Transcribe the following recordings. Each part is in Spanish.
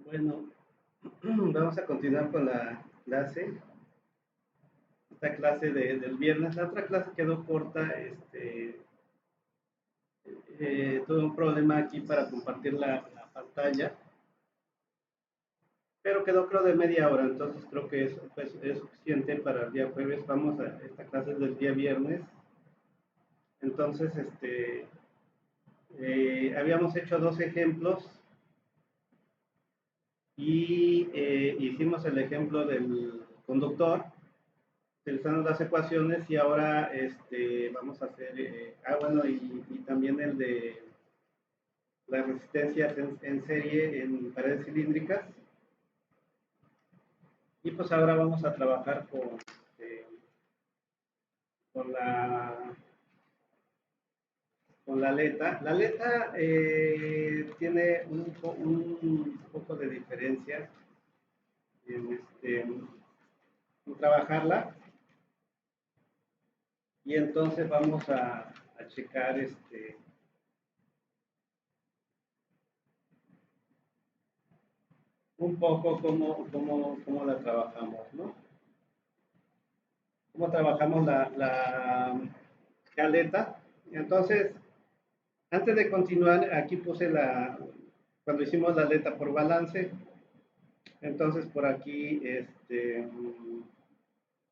Bueno, vamos a continuar con la clase, esta clase del viernes. La otra clase quedó corta, tuve un problema aquí para compartir la pantalla, pero quedó creo de media hora, entonces creo que es suficiente para el día jueves. Vamos a esta clase del día viernes. Entonces, habíamos hecho dos ejemplos y hicimos el ejemplo del conductor utilizando las ecuaciones y ahora vamos a hacer, bueno, y también el de las resistencias en serie en paredes cilíndricas. Y pues ahora vamos a trabajar con con la aleta. La aleta tiene un poco de diferencia en trabajarla y entonces vamos a checar un poco cómo la trabajamos, ¿no? Cómo trabajamos la caleta. Entonces, antes de continuar, aquí puse cuando hicimos la aleta por balance, entonces por aquí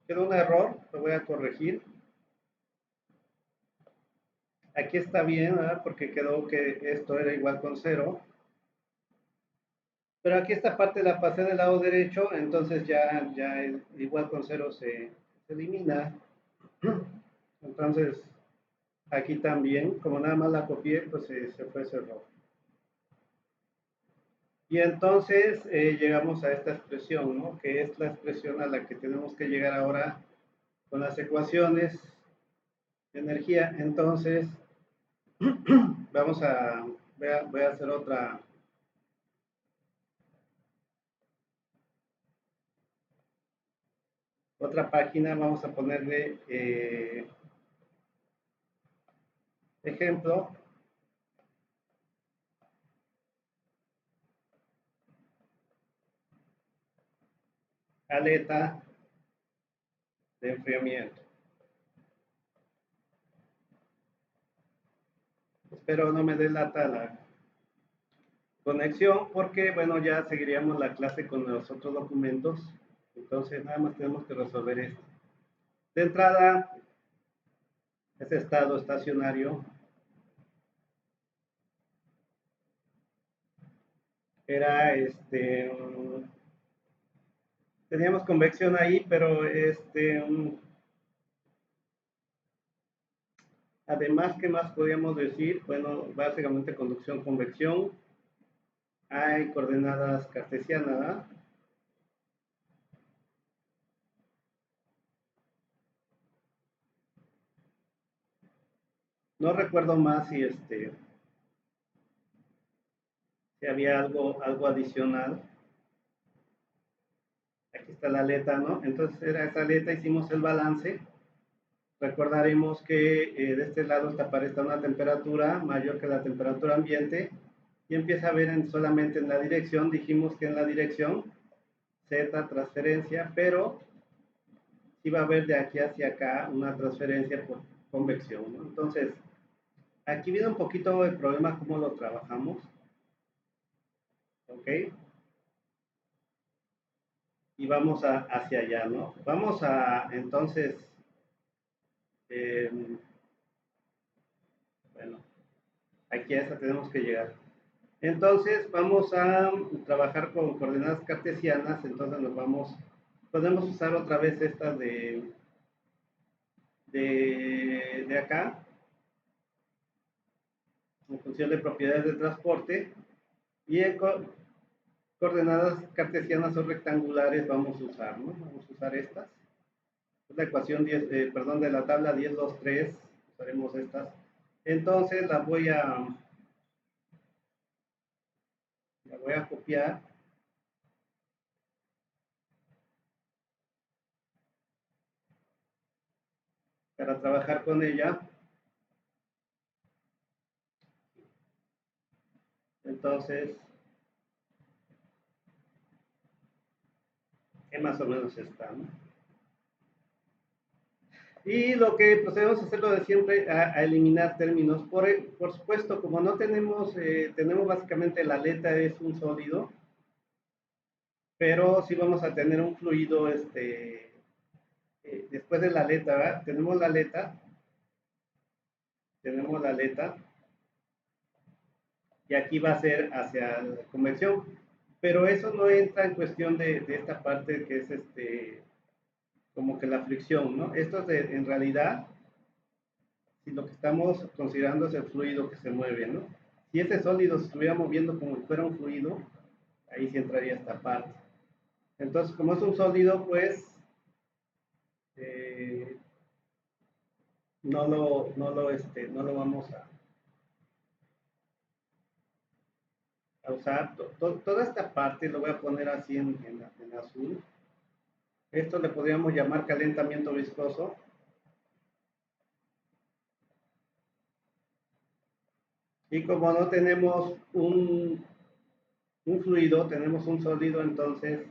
quedó un error, lo voy a corregir. Aquí está bien, ¿verdad? Porque quedó que esto era igual con cero. Pero aquí esta parte la pasé del lado derecho, entonces ya el igual con cero se elimina. Entonces, aquí también, como nada más la copié, pues se fue ese error. Y entonces llegamos a esta expresión, ¿no? Que es la expresión a la que tenemos que llegar ahora con las ecuaciones de energía. Entonces, vamos a, voy a hacer otra página, vamos a ponerle ejemplo, aleta de enfriamiento. Espero no me delata la conexión porque, bueno, ya seguiríamos la clase con los otros documentos. Entonces, nada más tenemos que resolver esto. De entrada, ese estado estacionario era teníamos convección ahí, pero además, ¿qué más podríamos decir? Bueno, básicamente conducción, convección. Hay coordenadas cartesianas, ¿verdad? No recuerdo más si había algo adicional. Aquí está la aleta, ¿no? Entonces era esa aleta, hicimos el balance. Recordaremos que de este lado está una temperatura mayor que la temperatura ambiente y empieza a ver solamente en la dirección. Dijimos que en la dirección Z transferencia, pero sí va a haber de aquí hacia acá una transferencia por convección, ¿no? Entonces, aquí viene un poquito el problema cómo lo trabajamos, ¿ok? Y vamos hacia allá, ¿no? Vamos entonces, eh, bueno, aquí a esa tenemos que llegar. Entonces Vamos a trabajar con coordenadas cartesianas, entonces podemos usar otra vez estas de acá, en función de propiedades de transporte, y en coordenadas cartesianas o rectangulares vamos a usar, ¿no? Vamos a usar estas. Es la ecuación 10, perdón, de la tabla 10, 2, 3, usaremos estas. Entonces la voy a copiar para trabajar con ella. Entonces, Más o menos está, ¿no? Y lo que procedemos a hacer lo de siempre, a eliminar términos. Por supuesto, como no tenemos, tenemos básicamente la aleta es un sólido, pero sí vamos a tener un fluido, después de la aleta, ¿verdad? Tenemos la aleta, y aquí va a ser hacia la convección, pero eso no entra en cuestión de esta parte que es como que la fricción, ¿no? Esto es en realidad, si lo que estamos considerando es el fluido que se mueve, ¿no? Si ese sólido se estuviera moviendo como si fuera un fluido, ahí sí entraría esta parte. Entonces, como es un sólido, pues eh, no lo vamos a usar. Toda esta parte lo voy a poner así en azul. Esto le podríamos llamar calentamiento viscoso. Y como no tenemos un fluido, tenemos un sólido, entonces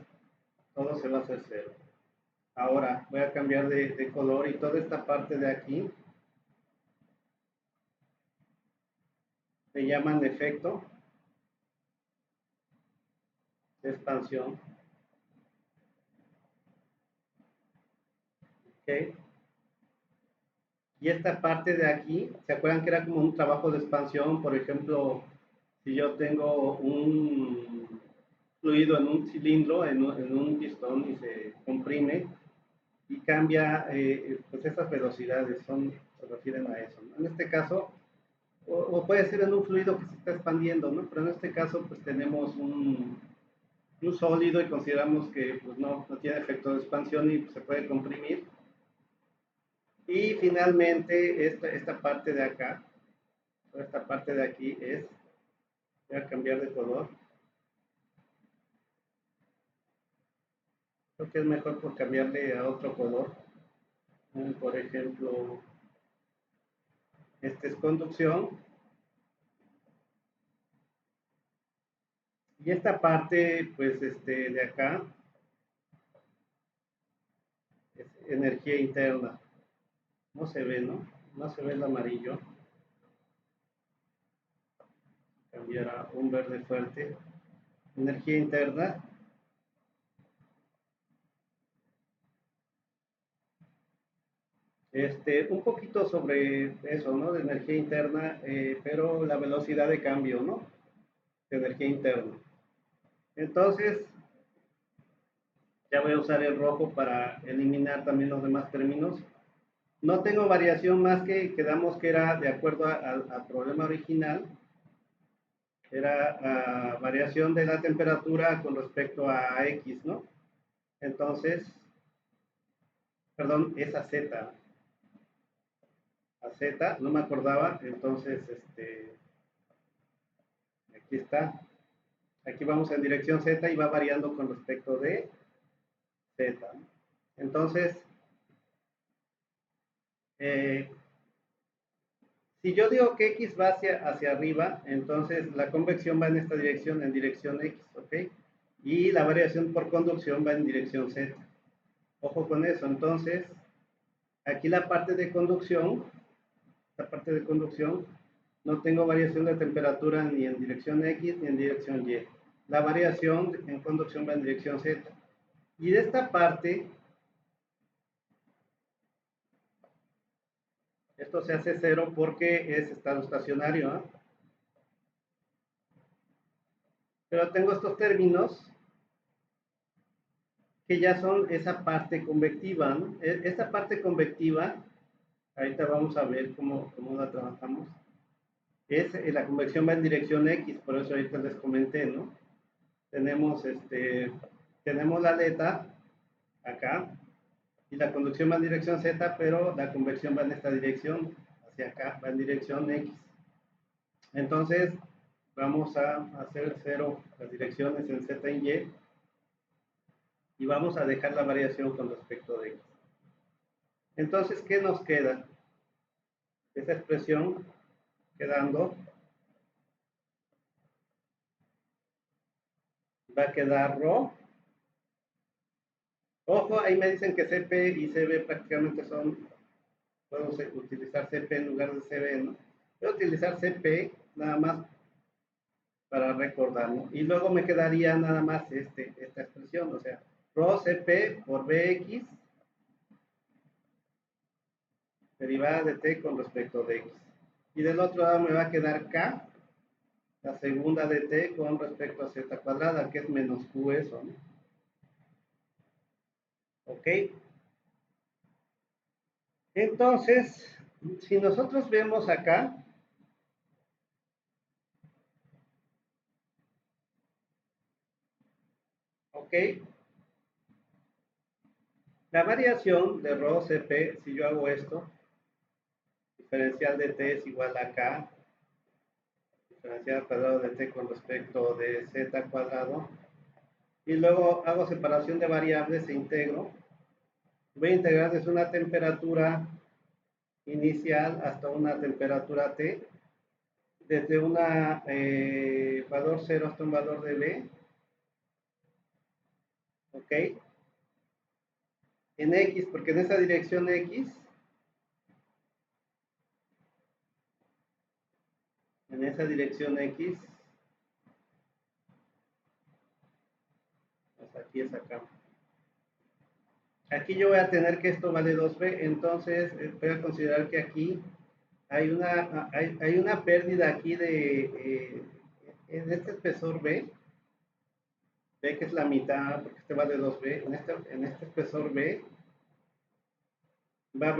todo se va a hacer cero. Ahora voy a cambiar de color y toda esta parte de aquí le llaman efecto de expansión. ¿Okay? Y esta parte de aquí, ¿se acuerdan que era como un trabajo de expansión? Por ejemplo, si yo tengo un fluido en un cilindro, en un pistón y se comprime y cambia, pues esas velocidades se refieren a eso, ¿no? En este caso, o puede ser en un fluido que se está expandiendo, ¿no? Pero en este caso, pues tenemos un sólido y consideramos que pues, no tiene efecto de expansión y se puede comprimir. Y finalmente, esta parte de acá, esta parte de aquí voy a cambiar de color. Creo que es mejor por cambiarle a otro color. Por ejemplo, este es conducción. Y esta parte, pues, de acá, es energía interna. No se ve, ¿no? No se ve el amarillo. Cambiar a un verde fuerte. Energía interna. Un poquito sobre eso, ¿no? De energía interna, pero la velocidad de cambio, ¿no? De energía interna. Entonces, ya voy a usar el rojo para eliminar también los demás términos. No tengo variación más que quedamos que era de acuerdo al problema original, era variación de la temperatura con respecto a X, ¿no? Entonces, perdón, es a Z, no me acordaba, entonces, aquí está, aquí vamos en dirección Z y va variando con respecto de Z, ¿no? Entonces, eh, si yo digo que X va hacia arriba, entonces la convección va en esta dirección, en dirección X, ¿ok? Y la variación por conducción va en dirección Z. Ojo con eso, entonces, aquí la parte de conducción, no tengo variación de temperatura ni en dirección X ni en dirección Y. La variación en conducción va en dirección Z. Y de esta parte, esto se hace cero porque es estado estacionario, ¿eh? Pero tengo estos términos que ya son esa parte convectiva, ¿no? Esta parte convectiva, ahorita vamos a ver cómo la trabajamos, es la convección va en dirección X, por eso ahorita les comenté, ¿no? Tenemos, tenemos la aleta acá, y la conducción va en dirección Z, pero la convección va en esta dirección, hacia acá, va en dirección X. Entonces, vamos a hacer cero las direcciones en Z y Y, y vamos a dejar la variación con respecto de X. Entonces, ¿qué nos queda? Esa expresión quedando, va a quedar ρ Ojo, ahí me dicen que CP y CB prácticamente son, puedo utilizar CP en lugar de CB, ¿no? Voy a utilizar CP nada más para recordar, ¿no? Y luego me quedaría nada más esta expresión, o sea, rho CP por BX derivada de T con respecto de X. Y del otro lado me va a quedar K, la segunda de T con respecto a Z cuadrada, que es menos Q eso, ¿no? ¿Ok? Entonces, si nosotros vemos acá, ¿ok? La variación de rho CP, si yo hago esto, diferencial de T es igual a K, diferencial al cuadrado de T con respecto de Z cuadrado, y luego hago separación de variables e integro. Voy a integrar desde una temperatura inicial hasta una temperatura T, desde un valor 0 hasta un valor de B, ¿ok? En X, porque en esa dirección X, en esa dirección X, pues aquí es acá. Aquí yo voy a tener que esto vale 2B, entonces voy a considerar que aquí hay una pérdida aquí en este espesor B, B que es la mitad, porque este vale 2B, en este espesor B, va a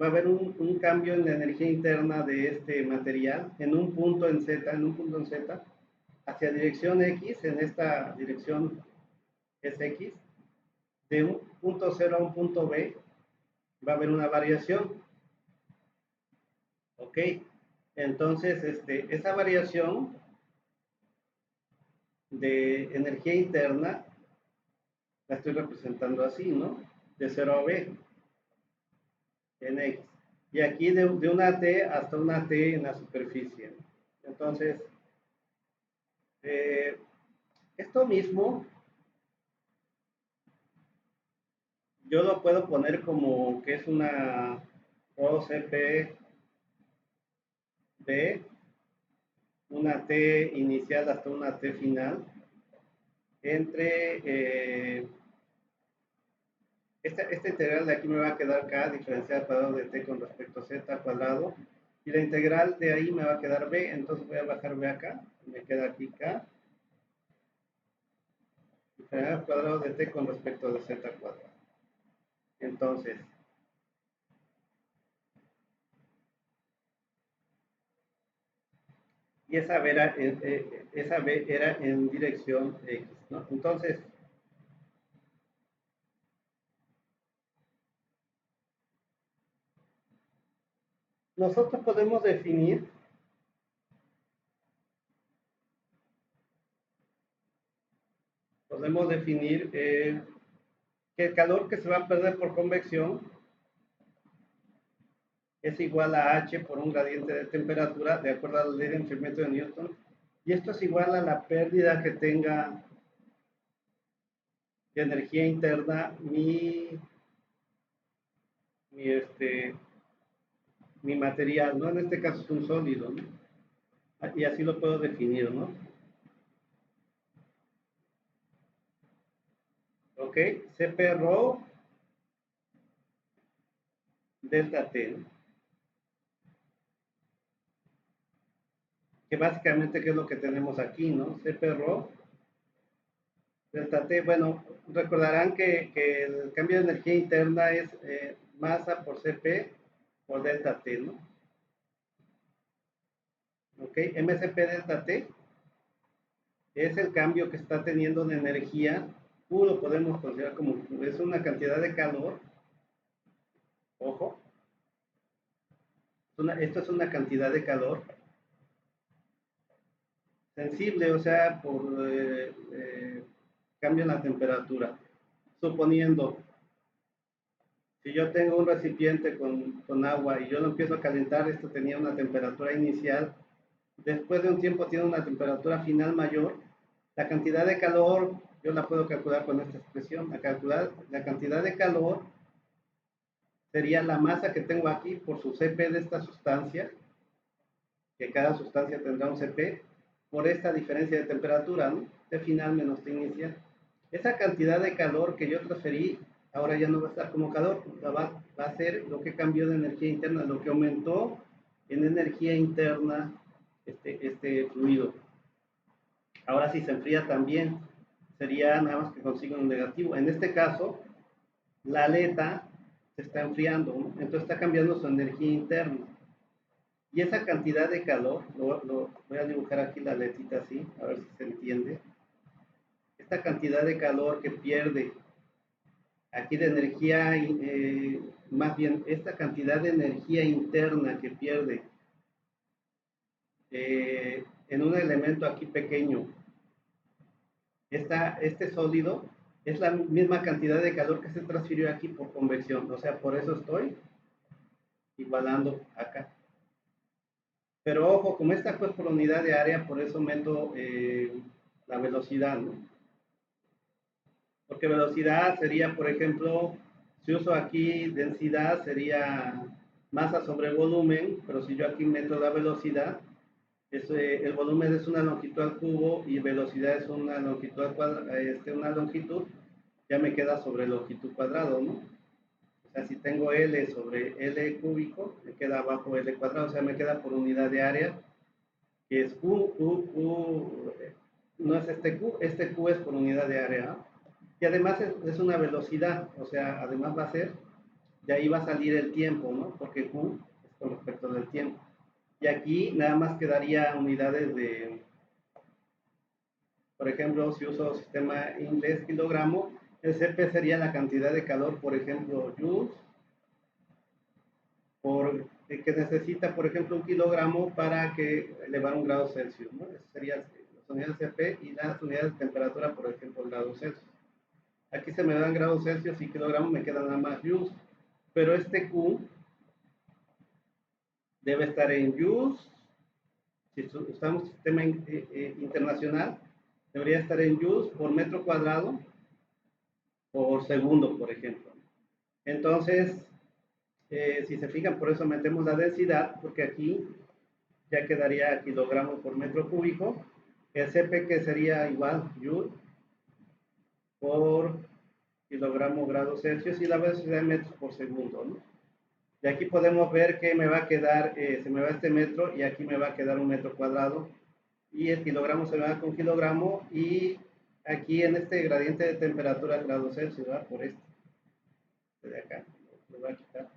haber un cambio en la energía interna de este material en un punto en Z, hacia dirección X, en esta dirección es X, de un punto 0 a un punto B, va a haber una variación, ¿ok? Entonces, esa variación de energía interna la estoy representando así, ¿no? De 0 a B, en X. Y aquí de una T hasta una T en la superficie. Entonces, eh, esto mismo yo lo puedo poner como que es una OCP B, una T inicial hasta una T final, entre esta integral de aquí me va a quedar K diferencial al cuadrado de T con respecto a Z al cuadrado, y la integral de ahí me va a quedar B, entonces voy a bajar B acá, me queda aquí K diferencial al cuadrado de T con respecto de Z al cuadrado. Entonces, y esa B era en dirección X, ¿no? Entonces, nosotros podemos definir que el calor que se va a perder por convección es igual a H por un gradiente de temperatura, de acuerdo a la ley de enfriamiento de Newton, y esto es igual a la pérdida que tenga de energía interna mi, este, mi material, ¿no? En este caso es un sólido, ¿no? Y así lo puedo definir, ¿no? ¿Ok? CP rho delta T, ¿no? Que básicamente qué es lo que tenemos aquí, ¿no? CP rho delta T, bueno, recordarán que el cambio de energía interna es masa por CP por delta T, ¿no? ¿Ok? MCP delta T es el cambio que está teniendo de energía, lo podemos considerar como es una cantidad de calor, ojo, esto es una cantidad de calor sensible, o sea, por cambio en la temperatura. Suponiendo, si yo tengo un recipiente con agua y yo lo empiezo a calentar, esto tenía una temperatura inicial, después de un tiempo tiene una temperatura final mayor, La cantidad de calor, yo la puedo calcular con esta expresión. A calcular la cantidad de calor sería la masa que tengo aquí por su Cp de esta sustancia, que cada sustancia tendrá un Cp, por esta diferencia de temperatura, ¿no? T final menos T inicial. Esa cantidad de calor que yo transferí, ahora ya no va a estar como calor, va a ser lo que cambió de energía interna, lo que aumentó en energía interna este fluido. Ahora si se enfría también, sería nada más que consiga un negativo. En este caso, la aleta se está enfriando, ¿no? Entonces está cambiando su energía interna. Y esa cantidad de calor, voy a dibujar aquí la aletita así, a ver si se entiende. Esta cantidad de calor que pierde aquí de energía, más bien esta cantidad de energía interna que pierde en un elemento aquí pequeño, este sólido es la misma cantidad de calor que se transfirió aquí por convección, o sea, por eso estoy igualando acá. Pero ojo, como esta pues por unidad de área, por eso meto la velocidad, ¿no? Porque velocidad sería, por ejemplo, si uso aquí densidad sería masa sobre volumen, pero si yo aquí meto la velocidad, el volumen es una longitud al cubo y velocidad es una longitud al una longitud, ya me queda sobre longitud cuadrado, ¿no? O sea, si tengo L sobre L cúbico, me queda abajo L cuadrado, o sea, me queda por unidad de área, que es Q, no es este Q es por unidad de área, ¿no? Y además es una velocidad, o sea, además va a ser, de ahí va a salir el tiempo, ¿no? Porque Q es con respecto del tiempo. Y aquí nada más quedaría unidades de, por ejemplo, si uso sistema inglés kilogramo, el Cp sería la cantidad de calor, por ejemplo, joules, que necesita, por ejemplo, un kilogramo para que elevar un grado Celsius, ¿no? Eso sería las unidades Cp y las unidades de temperatura, por ejemplo, grados Celsius. Aquí se me dan grados Celsius y kilogramos, me quedan nada más joules. Pero este Q debe estar en joules. Si usamos sistema internacional, debería estar en joules por metro cuadrado por segundo, por ejemplo. Entonces, si se fijan, por eso metemos la densidad, porque aquí ya quedaría kilogramos por metro cúbico. El Cp que sería igual joule por kilogramo grados Celsius y la velocidad de metros por segundo, ¿no? Y aquí podemos ver que me va a quedar, se me va este metro y aquí me va a quedar un metro cuadrado. Y el kilogramo se me va con kilogramo y aquí en este gradiente de temperatura grados Celsius, ¿verdad? Por este de acá, lo voy a quitar.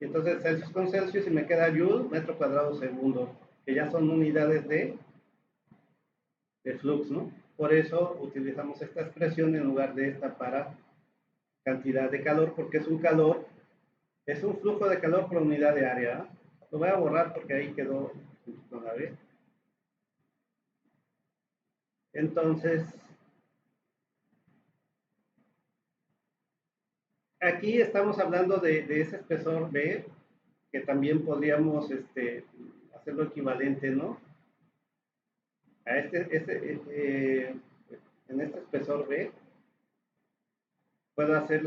Y entonces Celsius con Celsius y me queda Joule, metro cuadrado segundo, que ya son unidades de flux, ¿no? Por eso utilizamos esta expresión en lugar de esta para cantidad de calor, porque es un calor, es un flujo de calor por unidad de área, ¿no? Lo voy a borrar porque ahí quedó con la vez. Entonces, aquí estamos hablando de ese espesor B, que también podríamos hacerlo equivalente, ¿no? A en este espesor B, puedo hacer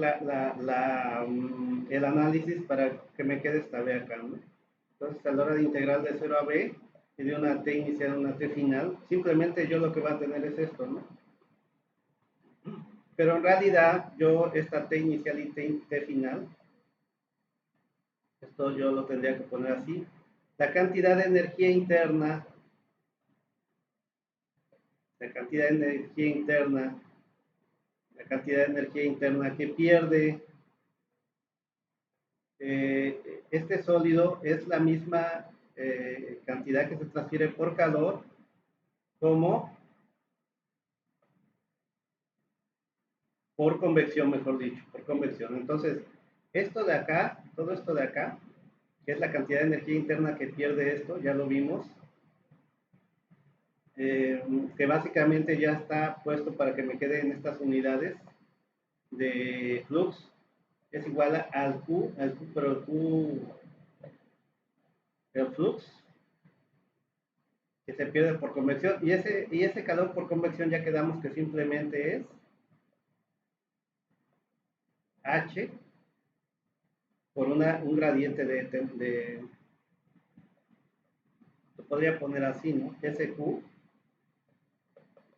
el análisis para que me quede esta B acá, ¿no? Entonces, a la hora de integrar de 0 a B y de una T inicial a una T final, simplemente yo lo que va a tener es esto, ¿no? Pero en realidad, yo esta T inicial y T final, esto yo lo tendría que poner así. La cantidad de energía interna, la cantidad de energía interna, la cantidad de energía interna que pierde este sólido es la misma cantidad que se transfiere por calor como por convección, mejor dicho, por convección. Entonces, esto de acá, todo esto de acá, que es la cantidad de energía interna que pierde esto, ya lo vimos, que básicamente ya está puesto para que me quede en estas unidades de flux, es igual al Q, pero el Q, el flux, que se pierde por convección. Y ese calor por convección ya quedamos que simplemente es H por un gradiente lo podría poner así, ¿no? SQ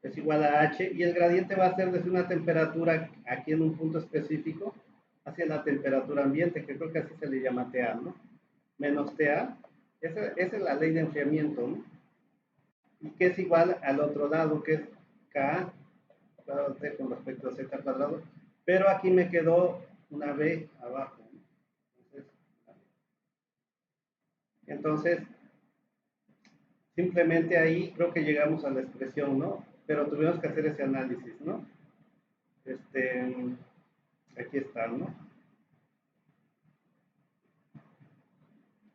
es igual a H y el gradiente va a ser desde una temperatura aquí en un punto específico hacia la temperatura ambiente, que creo que así se le llama TA, ¿no? Menos TA, esa es la ley de enfriamiento, ¿no? Y que es igual al otro lado, que es K cuadrado T con respecto a Z cuadrado, pero aquí me quedó una B abajo, ¿no? Entonces, simplemente ahí creo que llegamos a la expresión, ¿no? Pero tuvimos que hacer ese análisis, ¿no? Aquí está, ¿no?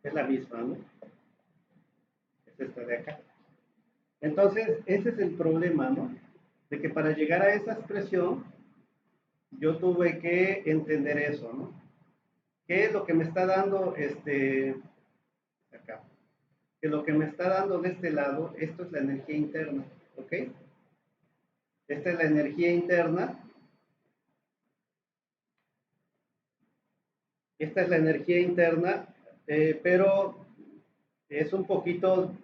Es la misma, ¿no? Es esta de acá. Entonces, ese es el problema, ¿no? De que para llegar a esa expresión, yo tuve que entender eso, ¿no? ¿Qué es lo que me está dando acá? Que lo que me está dando de este lado, esto es la energía interna, ¿ok? Esta es la energía interna. Esta es la energía interna, pero es un poquito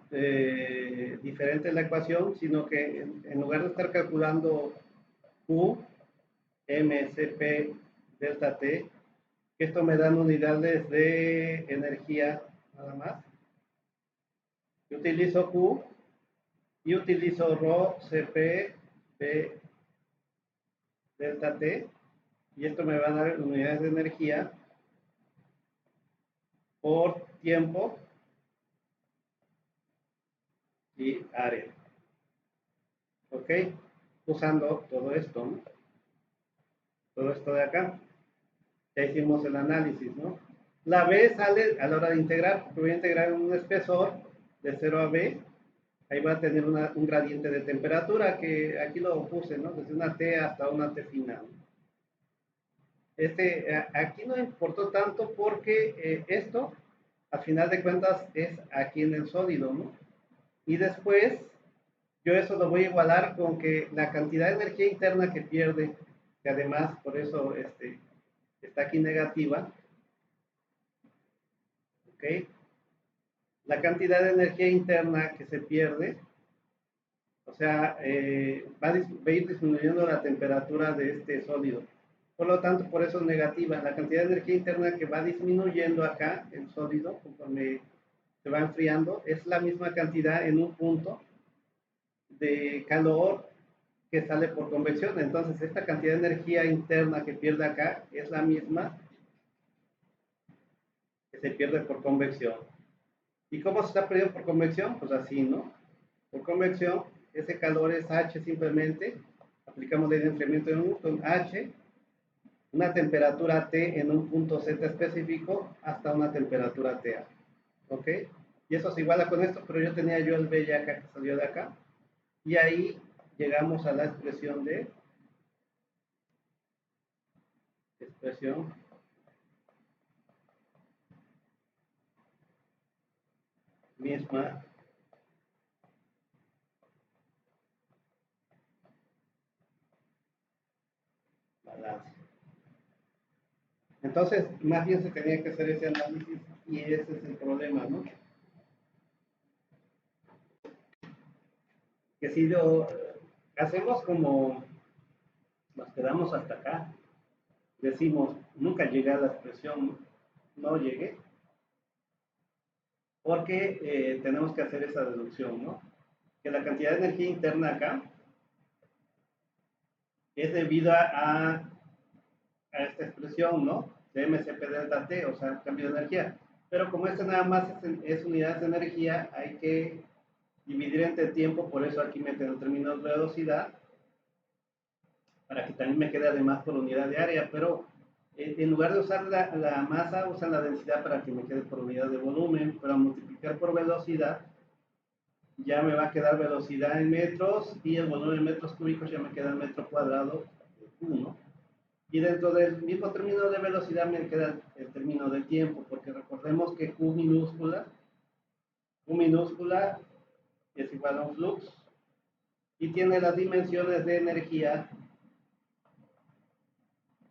diferente la ecuación, sino que en lugar de estar calculando Q, M, CP, delta T, que esto me dan unidades de energía nada más, yo utilizo Q y utilizo ρ, CP, P, delta T, y esto me va a dar unidades de energía por tiempo y área. ¿Ok? Usando todo esto, ¿no? Todo esto de acá. Ya hicimos el análisis, ¿no? La B sale a la hora de integrar, porque voy a integrar un espesor de 0 a B. Ahí va a tener un gradiente de temperatura, que aquí lo puse, ¿no? Desde una T hasta una T final. Aquí no importó tanto porque esto, a final de cuentas, es aquí en el sólido, ¿no? Y después, yo eso lo voy a igualar con que la cantidad de energía interna que pierde, que además, por eso está aquí negativa, ¿ok? La cantidad de energía interna que se pierde, o sea, va a ir disminuyendo la temperatura de este sólido. Por lo tanto, por eso es negativa. La cantidad de energía interna que va disminuyendo acá, el sólido, conforme se va enfriando, es la misma cantidad en un punto de calor que sale por convección. Entonces, esta cantidad de energía interna que pierde acá es la misma que se pierde por convección. ¿Y cómo se está perdiendo por convección? Pues así, ¿no? Por convección, ese calor es H simplemente, aplicamos ley de enfriamiento de Newton, H, una temperatura T en un punto Z específico hasta una temperatura TA, ¿ok? Y eso se iguala con esto, pero yo el B ya acá que salió de acá, y ahí llegamos a la expresión misma balance. Entonces, más bien se tenía que hacer ese análisis y ese es el problema, ¿no? Que si lo hacemos como nos quedamos hasta acá, decimos, nunca llegué a la expresión, no llegué, porque tenemos que hacer esa deducción, ¿no? Que la cantidad de energía interna acá es debida a esta expresión, ¿no? De MCP delta T, o sea, cambio de energía. Pero como esta nada más es unidades de energía, hay que dividir entre tiempo, por eso aquí meten el término de velocidad, para que también me quede además por unidad de área, pero en lugar de usar la masa, usan la densidad para que me quede por unidad de volumen, pero multiplicar por velocidad, ya me va a quedar velocidad en metros y el volumen en metros cúbicos ya me queda en metro cuadrado de Q, ¿no? Y dentro del mismo término de velocidad me queda el término de tiempo, porque recordemos que Q minúscula es igual a un flux, y tiene las dimensiones de energía,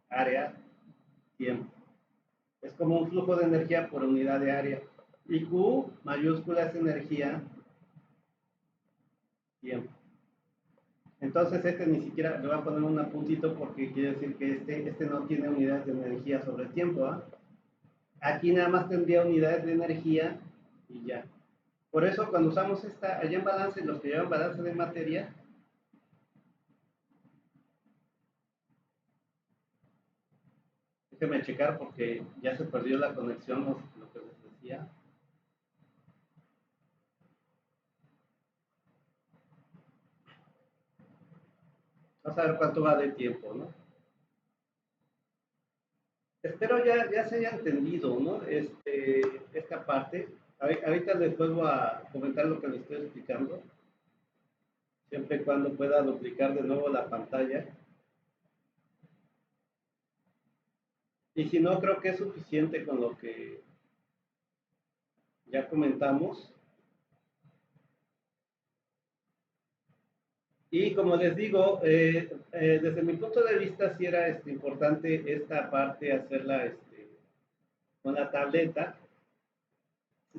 área, tiempo. Es como un flujo de energía por unidad de área. Y Q mayúscula es energía, tiempo. Entonces este ni siquiera le voy a poner un puntito porque quiere decir que este no tiene unidades de energía sobre el tiempo. ¿Eh? Aquí nada más tendría unidades de energía y ya. Por eso cuando usamos esta, allá en balance, los que llevan balance de materia, déjenme checar porque ya se perdió la conexión, lo que les decía. Vamos a ver cuánto va de tiempo, ¿no? Espero ya se haya entendido, ¿no? Esta parte. Ahorita les vuelvo a comentar lo que les estoy explicando, siempre y cuando pueda duplicar de nuevo la pantalla. Y si no, creo que es suficiente con lo que ya comentamos. Y como les digo, desde mi punto de vista, sí era importante esta parte hacerla con la tableta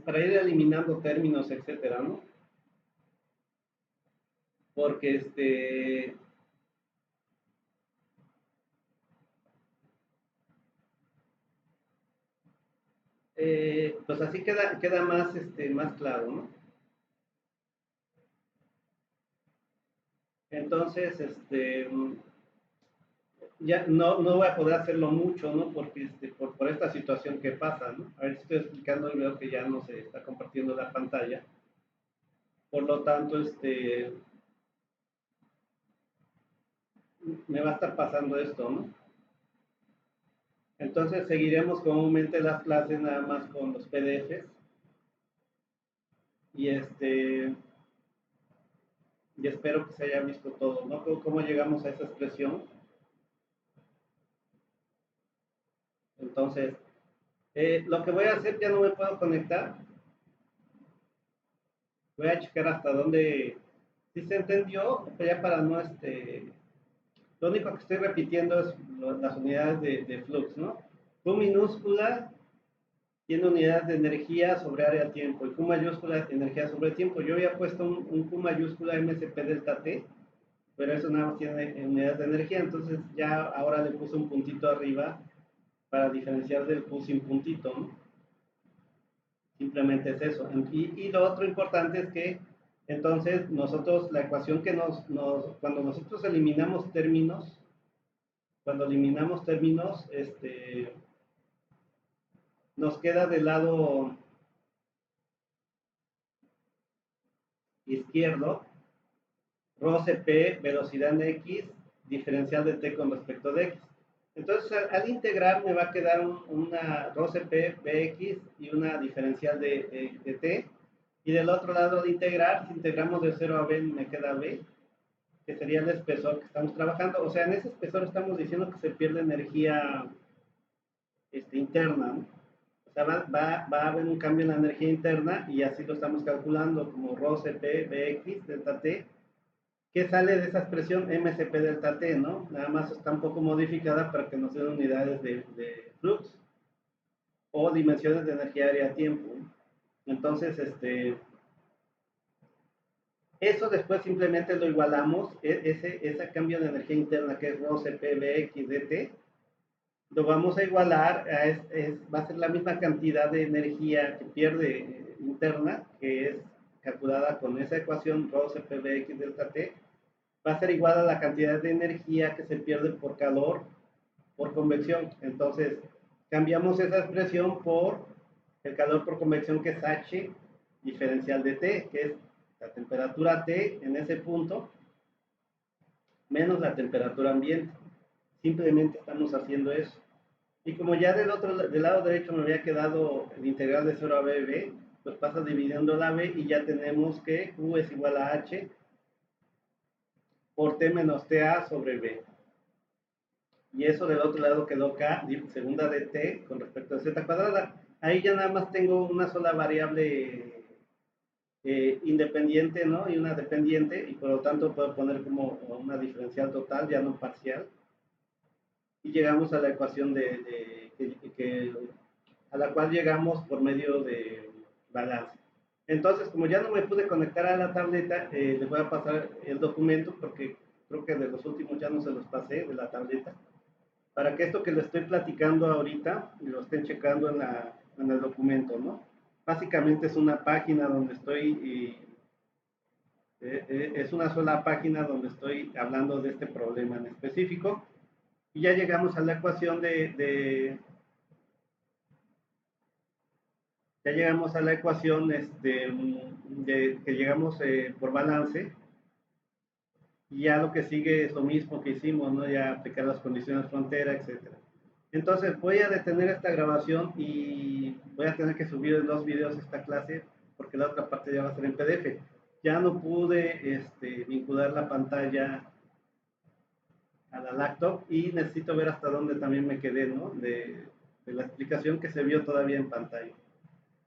para ir eliminando términos, etcétera, ¿no? Porque pues así queda más, más claro, ¿no? Entonces, ya no voy a poder hacerlo mucho, ¿no? Porque por esta situación que pasa, ¿no? A ver si estoy explicando y veo que ya no se está compartiendo la pantalla. Por lo tanto, me va a estar pasando esto, ¿no? Entonces seguiremos comúnmente las clases nada más con los PDFs y y espero que se haya visto todo, ¿no? ¿Cómo llegamos a esa expresión? Entonces, lo que voy a hacer, ya no me puedo conectar. Voy a checar hasta dónde, si se entendió, ya para no, lo único que estoy repitiendo es las unidades de flux, ¿no? Q minúscula tiene unidades de energía sobre área tiempo y Q mayúscula energía sobre tiempo. Yo había puesto un Q mayúscula MSP delta T, pero eso nada más tiene unidades de energía, entonces ya ahora le puse un puntito arriba para diferenciar del Q sin puntito, ¿no? Simplemente es eso. Y lo otro importante es que entonces nosotros, la ecuación que cuando nosotros eliminamos términos, nos queda del lado izquierdo, rho Cp, velocidad en x, diferencial de t con respecto de x. Entonces, al integrar me va a quedar una rho Cp bx y una diferencial de t. Y del otro lado, al integrar, si integramos de 0 a b, me queda b, que sería el espesor que estamos trabajando. O sea, en ese espesor estamos diciendo que se pierde energía interna, ¿no? O sea, va a haber un cambio en la energía interna y así lo estamos calculando como rho Cp bx delta t, que sale de esa expresión MCP delta T, ¿no? Nada más está un poco modificada para que nos den unidades de flux o dimensiones de energía área-tiempo. Entonces, eso después simplemente lo igualamos, ese cambio de energía interna que es rho Cp Bx dt, lo vamos a igualar, va a ser la misma cantidad de energía que pierde interna, que es calculada con esa ecuación rho Cp Bx delta T, va a ser igual a la cantidad de energía que se pierde por calor por convección. Entonces, cambiamos esa expresión por el calor por convección, que es H diferencial de T, que es la temperatura T en ese punto, menos la temperatura ambiente. Simplemente estamos haciendo eso. Y como ya del lado derecho me había quedado el integral de 0 a b, pues pasa dividiendo la b y ya tenemos que Q es igual a H por T menos TA sobre B. Y eso del otro lado quedó K, segunda de T con respecto a Z cuadrada. Ahí ya nada más tengo una sola variable independiente, ¿no? Y una dependiente, y por lo tanto puedo poner como una diferencial total, ya no parcial, y llegamos a la ecuación a la cual llegamos por medio de balance. Entonces, como ya no me pude conectar a la tableta, les voy a pasar el documento porque creo que de los últimos ya no se los pasé de la tableta, para que esto que les estoy platicando ahorita lo estén checando en el documento, ¿no? Básicamente es una página donde estoy, es una sola página donde estoy hablando de este problema en específico y ya llegamos a la ecuación ya llegamos a la ecuación que llegamos por balance y ya lo que sigue es lo mismo que hicimos, ¿no? Ya aplicar las condiciones frontera, etcétera. Entonces voy a detener esta grabación y voy a tener que subir en dos videos esta clase porque la otra parte ya va a ser en PDF. Ya no pude vincular la pantalla a la laptop y necesito ver hasta dónde también me quedé, ¿no? De la explicación que se vio todavía en pantalla.